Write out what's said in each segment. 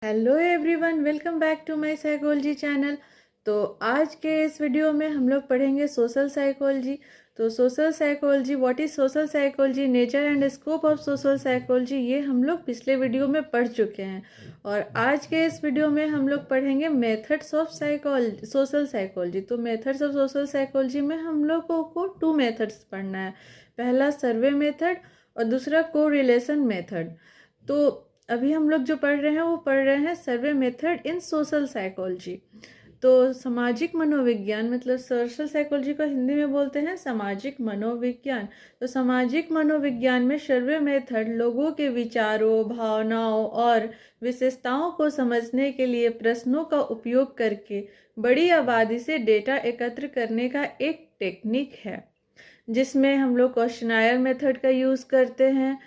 Hello everyone, welcome back to my psychology channel. तो आज के इस वीडियो में हम लोग पढ़ेंगे सोशल साइकोलॉजी। तो social psychology, what is social psychology, nature and scope of social psychology, ये हम लोग पिछले वीडियो में पढ़ चुके हैं। और आज के इस वीडियो में हम लोग पढ़ेंगे मेथड्स ऑफ सोशल साइकोलॉजी। तो मेथड्स ऑफ सोशल साइकोलॉजी में हम लोगों को 2 मेथड्स पढ़ना है। पहला सर्वे मेथड और दूसरा को रिलेशन मेथड। तो अभी हम लोग जो पढ़ रहे हैं वो पढ़ रहे हैं survey method in social psychology. तो सामाजिक मनोविज्ञान मतलब सोशल साइकोलॉजी को हिंदी में बोलते हैं सामाजिक मनोविज्ञान। तो सामाजिक मनोविज्ञान में सर्वे मेथड लोगों के विचारों, भावनाओं और विशेषताओं को समझने के लिए प्रश्नों का उपयोग करके बड़ी आबादी से डेटा एकत्र करने का एक टेक्निक है, जिसमें हम लोग क्वेश्चनायर मेथड का यूज़ करते हैं,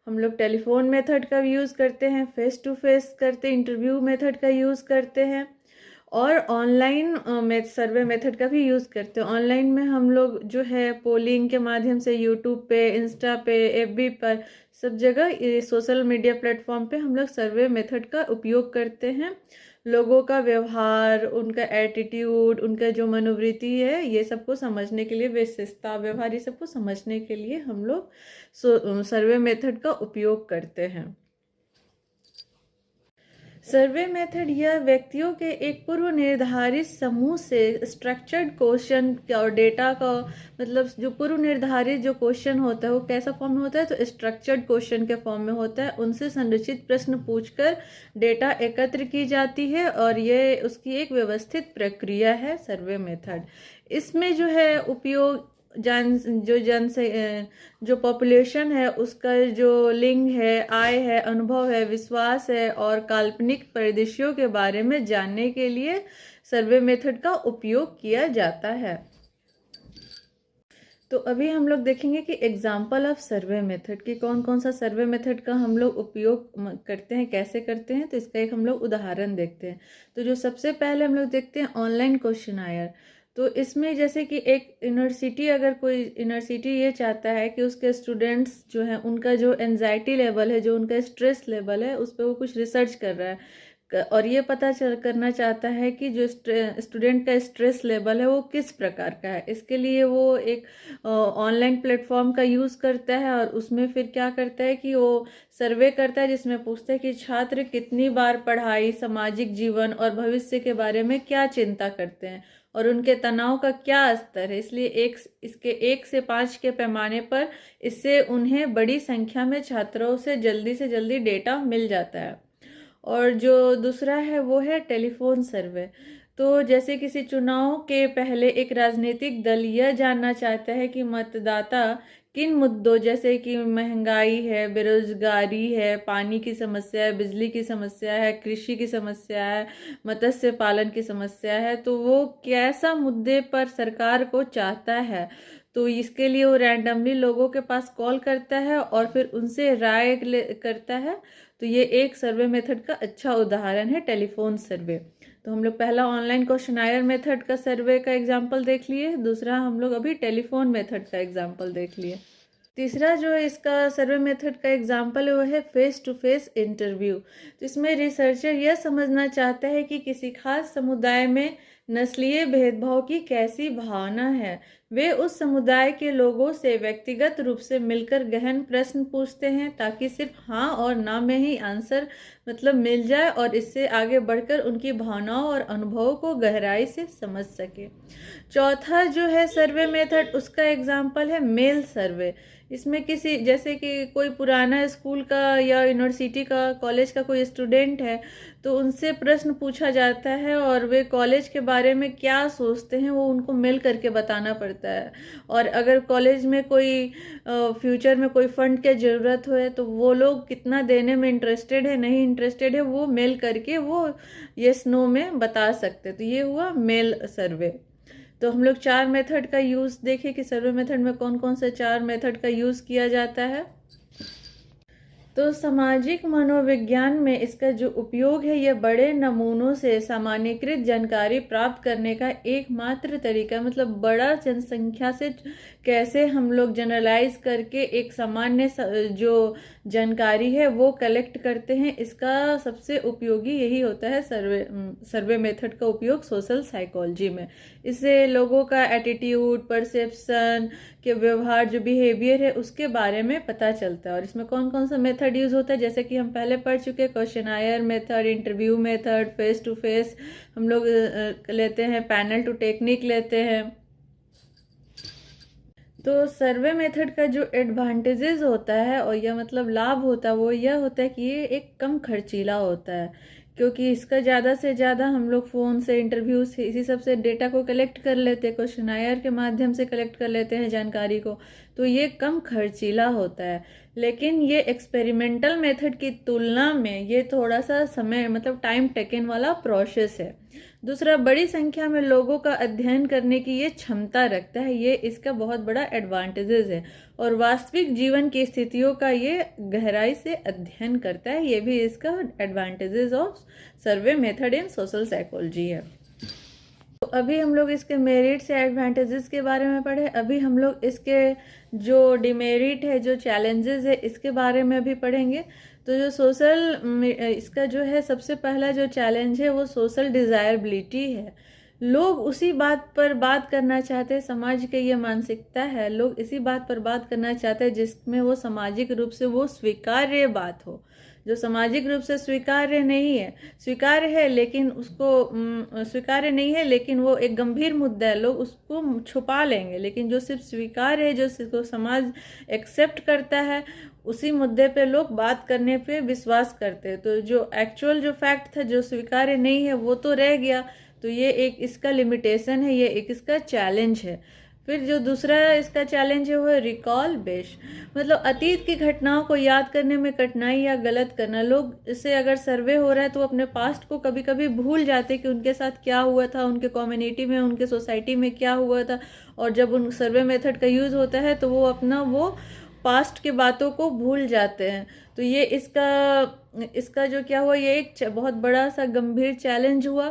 हम लोग टेलीफोन मेथड का यूज़ करते हैं, फेस टू फेस करते इंटरव्यू मेथड का यूज़ करते हैं और ऑनलाइन सर्वे मेथड का भी यूज़ करते हैं। ऑनलाइन में हम लोग जो है पोलिंग के माध्यम से यूट्यूब पे, इंस्टा पे, एफबी पर, सब जगह ये सोशल मीडिया प्लेटफॉर्म पे हम लोग सर्वे मेथड का उपयोग करते हैं। लोगों का व्यवहार, उनका एटीट्यूड, उनका जो मनोवृत्ति है, ये सबको समझने के लिए, विशेषता, व्यवहार, ये सबको समझने के लिए हम लोग सर्वे मेथड का उपयोग करते हैं। सर्वे मेथड यह व्यक्तियों के एक पूर्व निर्धारित समूह से स्ट्रक्चर्ड क्वेश्चन और डेटा का, मतलब जो पूर्व निर्धारित जो क्वेश्चन होता है वो कैसा फॉर्म में होता है, तो स्ट्रक्चर्ड क्वेश्चन के फॉर्म में होता है। उनसे संरचित प्रश्न पूछकर डेटा एकत्र की जाती है और ये उसकी एक व्यवस्थित प्रक्रिया है सर्वे मेथड। इसमें जो है उपयोग जो पॉपुलेशन है उसका जो लिंग है, आय है, अनुभव है, विश्वास है और काल्पनिक परिदृश्यों के बारे में जानने के लिए सर्वे मेथड का उपयोग किया जाता है। तो अभी हम लोग देखेंगे कि एग्जाम्पल ऑफ सर्वे मेथड की कौन कौन सा सर्वे मेथड का हम लोग उपयोग करते हैं, कैसे करते हैं। तो इसका एक हम लोग उदाहरण देखते हैं। तो जो सबसे पहले हम लोग देखते हैं ऑनलाइन क्वेश्चनायर। तो इसमें जैसे कि एक यूनिवर्सिटी, अगर कोई यूनिवर्सिटी ये चाहता है कि उसके स्टूडेंट्स जो हैं उनका जो एनजाइटी लेवल है, जो उनका स्ट्रेस लेवल है, उस पर वो कुछ रिसर्च कर रहा है और ये पता करना चाहता है कि जो स्टूडेंट का स्ट्रेस लेवल है वो किस प्रकार का है। इसके लिए वो एक ऑनलाइन प्लेटफॉर्म का यूज़ करता है और उसमें फिर क्या करता है कि वो सर्वे करता है, जिसमें पूछता है कि छात्र कितनी बार पढ़ाई, सामाजिक जीवन और भविष्य के बारे में क्या चिंता करते हैं और उनके तनाव का क्या स्तर है। इसलिए इसके 1 से 5 के पैमाने पर इससे उन्हें बड़ी संख्या में छात्रों से जल्दी डेटा मिल जाता है। और जो दूसरा है वो है टेलीफोन सर्वे। तो जैसे किसी चुनाव के पहले एक राजनीतिक दल यह जानना चाहता है कि मतदाता किन मुद्दों, जैसे कि महंगाई है, बेरोजगारी है, पानी की समस्या है, बिजली की समस्या है, कृषि की समस्या है, मत्स्य पालन की समस्या है, तो वो कैसा मुद्दे पर सरकार को चाहता है। तो इसके लिए वो रैंडमली लोगों के पास कॉल करता है और फिर उनसे राय करता है। तो ये एक सर्वे मेथड का अच्छा उदाहरण है, टेलीफोन सर्वे। तो हम लोग पहला ऑनलाइन क्वेश्चनायर मेथड का सर्वे का एग्जाम्पल देख लिए, दूसरा हम लोग अभी टेलीफोन मेथड का एग्जाम्पल देख लिए। तीसरा जो इसका सर्वे मेथड का एग्जाम्पल है वो है फेस टू फेस इंटरव्यू। तो इसमें रिसर्चर यह समझना चाहता है कि किसी खास समुदाय में नस्लीय भेदभाव की कैसी भावना है। वे उस समुदाय के लोगों से व्यक्तिगत रूप से मिलकर गहन प्रश्न पूछते हैं ताकि सिर्फ हाँ और ना में ही आंसर मतलब मिल जाए और इससे आगे बढ़कर उनकी भावनाओं और अनुभवों को गहराई से समझ सके। चौथा जो है सर्वे मेथड, उसका एग्जाम्पल है मेल सर्वे। इसमें किसी, जैसे कि कोई पुराना स्कूल का या यूनिवर्सिटी का, कॉलेज का कोई स्टूडेंट है, तो उनसे प्रश्न पूछा जाता है और वे कॉलेज के बारे में क्या सोचते हैं वो उनको मेल करके बताना पड़ता है। और अगर कॉलेज में कोई फ्यूचर में कोई फंड की ज़रूरत हो तो वो लोग कितना देने में इंटरेस्टेड है, नहीं इंटरेस्टेड है, वो मेल करके वो यस नो में बता सकते। तो ये हुआ मेल सर्वे। तो हम लोग 4 मेथड का यूज़ देखें कि सर्वे मेथड में कौन कौन से 4 मेथड का यूज़ किया जाता है। तो सामाजिक मनोविज्ञान में इसका जो उपयोग है, यह बड़े नमूनों से सामान्यीकृत जानकारी प्राप्त करने का एकमात्र तरीका, मतलब बड़ा जनसंख्या से कैसे हम लोग जनरलाइज करके एक सामान्य जो जानकारी है वो कलेक्ट करते हैं, इसका सबसे उपयोगी यही होता है सर्वे मेथड का उपयोग सोशल साइकोलॉजी में। इससे लोगों का एटीट्यूड, परसेप्शन के व्यवहार, जो बिहेवियर है उसके बारे में पता चलता है। और इसमें कौन कौन सा मेथड यूज होता है, जैसे कि हम पहले पढ़ चुके, questionnaire method, interview method, face to face हम लोग लेते हैं, पैनल टू टेक्निक लेते हैं। तो सर्वे मेथड का जो एडवांटेजेस होता है और यह मतलब लाभ होता है, वो यह होता है कि ये एक कम खर्चीला होता है, क्योंकि इसका ज़्यादा से ज़्यादा हम लोग फ़ोन से, इंटरव्यू से, इसी सब से डेटा को कलेक्ट कर लेते हैं, क्वेश्चनायर के माध्यम से कलेक्ट कर लेते हैं जानकारी को, तो ये कम खर्चीला होता है। लेकिन ये एक्सपेरिमेंटल मेथड की तुलना में ये थोड़ा सा समय, मतलब टाइम टेकन वाला प्रोसेस है। दूसरा, बड़ी संख्या में लोगों का अध्ययन करने की ये क्षमता रखता है, ये इसका बहुत बड़ा एडवांटेजेस है। और वास्तविक जीवन की स्थितियों का ये गहराई से अध्ययन करता है, ये भी इसका advantages of survey method in social psychology है। तो अभी हम लोग इसके मेरिट्स या एडवांटेजेस के बारे में पढ़े, अभी हम लोग इसके जो डिमेरिट है, जो चैलेंजेस है, इसके बारे में भी पढ़ेंगे। तो जो इसका जो है सबसे पहला जो चैलेंज है वो सोशल डिज़ायरेबिलिटी है। लोग उसी बात पर बात करना चाहते हैं, समाज की ये मानसिकता है, लोग इसी बात पर बात करना चाहते हैं जिसमें वो सामाजिक रूप से वो स्वीकार्य बात हो। जो सामाजिक रूप से स्वीकार्य नहीं है, स्वीकार्य है लेकिन उसको स्वीकार्य नहीं है लेकिन वो एक गंभीर मुद्दा है, लोग उसको छुपा लेंगे। लेकिन जो सिर्फ स्वीकार्य है, जो समाज एक्सेप्ट करता है, उसी मुद्दे पे लोग बात करने पे विश्वास करते हैं। तो जो एक्चुअल जो फैक्ट था, जो स्वीकार्य नहीं है, वो तो रह गया। तो ये एक इसका लिमिटेशन है, ये एक इसका चैलेंज है। फिर जो दूसरा इसका चैलेंज है वो है रिकॉल बेस, मतलब अतीत की घटनाओं को याद करने में कठिनाई या गलत करना। लोग इससे अगर सर्वे हो रहा है तो अपने पास्ट को कभी कभी भूल जाते कि उनके साथ क्या हुआ था, उनके कम्युनिटी में, उनके सोसाइटी में क्या हुआ था। और जब उन सर्वे मेथड का यूज़ होता है तो वो अपना वो पास्ट के बातों को भूल जाते हैं। तो ये इसका जो क्या हुआ, ये एक बहुत बड़ा सा गंभीर चैलेंज हुआ।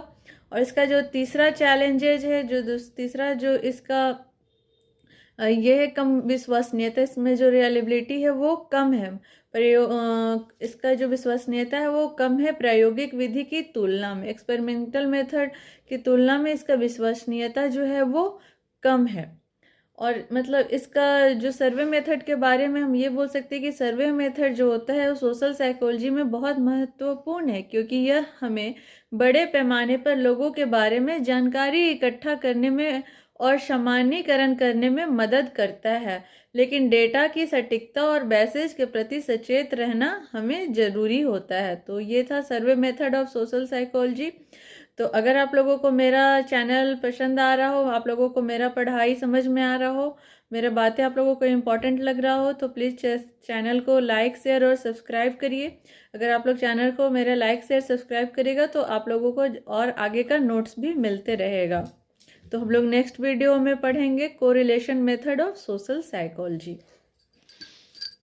और इसका जो तीसरा चैलेंजेज है, जो तीसरा जो इसका ये है कम विश्वसनीयता, इसमें जो रियलेबिलिटी है वो कम है। इसका जो विश्वसनीयता है वो कम है प्रायोगिक विधि की तुलना में, एक्सपेरिमेंटल मेथड की तुलना में इसका विश्वसनीयता जो है वो कम है। और मतलब इसका जो सर्वे मेथड के बारे में हम ये बोल सकते हैं कि सर्वे मेथड जो होता है वो सोशल साइकोलॉजी में बहुत महत्वपूर्ण है, क्योंकि यह हमें बड़े पैमाने पर लोगों के बारे में जानकारी इकट्ठा करने में और सामान्यीकरण करने में मदद करता है। लेकिन डेटा की सटीकता और बैसेज के प्रति सचेत रहना हमें ज़रूरी होता है। तो ये था survey method of social psychology. तो अगर आप लोगों को मेरा चैनल पसंद आ रहा हो, आप लोगों को मेरा पढ़ाई समझ में आ रहा हो, मेरा बातें आप लोगों को इम्पोर्टेंट लग रहा हो, तो प्लीज़ चैनल को लाइक, शेयर और सब्सक्राइब करिए। अगर आप लोग चैनल को मेरा लाइक, शेयर, सब्सक्राइब करिएगा तो आप लोगों को और आगे का नोट्स भी मिलते रहेगा। तो हम लोग नेक्स्ट वीडियो में पढ़ेंगे correlation method of social psychology.